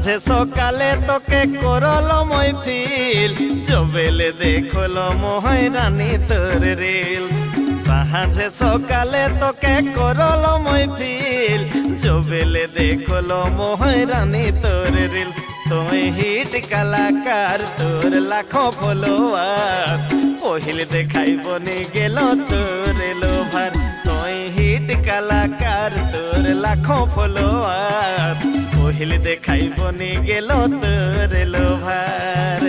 সাঁঝে সকালে তোকে করলো মই ফিল চবেলে দেখলো মোহই রানী তোর রিলস সাঁঝে সকালে তোকে করলো মই ফিল চবেলে দেখলো মোহই রানী তোর রিলস তুই হিট কলাকার তোর লাখো ফলোয়ার পহিল দেখাইব নি গেল তোর লোভার তুই হিট কলাকার তোর লাখো ফলোয়ার পহিল দেখাইব নি গেল তোর লোভার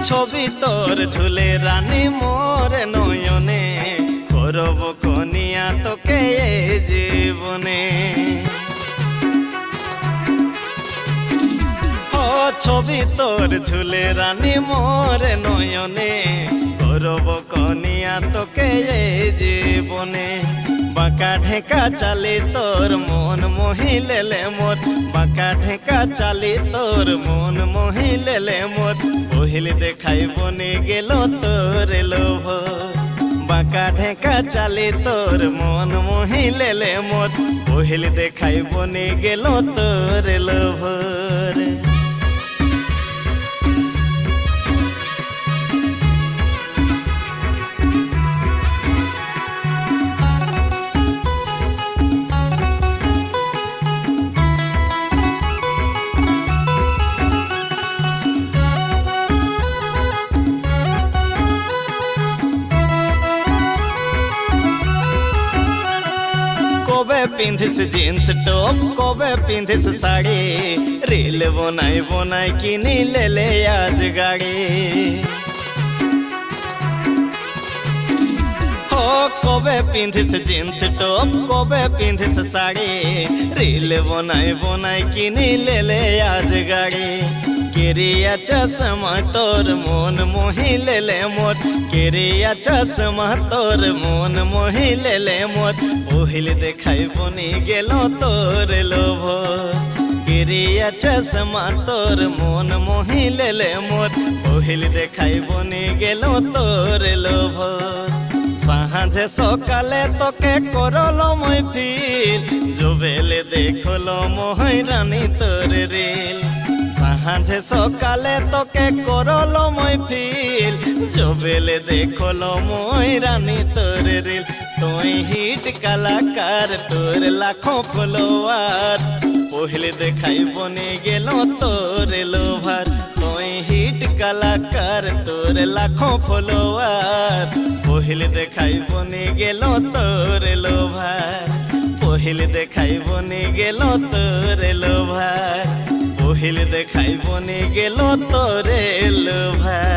ছবি তোর ঝুলে রানী মোর নয়নে করব কনিয়া তোকে জীবনে ও ছবি তোর ঝুলে রানী মোর নয়নে করব কনিয়া তোকে জীবনে বাঁকা ঢেকা চালি তোর মন মহিলেলে মোর বাঁকা ঢেকা চালি তোর মন মহিলেলে মোর পহিল দেখাইব নি গেল তোর লোভ বাঁকা ঢেকা চালি তোর মন মহিলেলে মোর পহিল দেখাইব নি গেল তোর লোভ কবে পিন্ধিস জিন্স টপ কবে পিন্ধিস শাড়ি রিল বনাই বনাই কিনি লেলে আজ গাড়ি ও কবে পিন্ধিস জিন্স টপ কবে পিন্ধিস শাড়ি রিল বনাই বনাই কিনি লেলে আজ গাড়ি কেরিয়া চশমা তোর মন মহিলেলে মোর কেরিয়া চশমা তোর মন মহিলেলে মোর পহিল দেখাইব নি গেল তোর লোভ কেরিয়া চশমা তোর মন মহিলেলে মোর পহিল দেখাইব নি গেল তোর লোভ সাঁঝে সকালে তোকে করলো মই ফিল জবেলে দেখলো মোহই রানী তোর রিল সাঁঝে সকালে তোকে করলো মই ফিল জবেলে দেখলো মই রানী তোর রিল তুই হিট কলাকার তোর লাখো ফলোয়ার পহিল দেখাইব নি গেল তোর লোভার তুই হিট কলাকার তোর লাখো ফলোয়ার পহিল দেখাইব নি গেল তোর লোভার পহিল দেখাইব নি গেল তোর লোভার পহিল দেখাইব নি গেল তোর লোভার।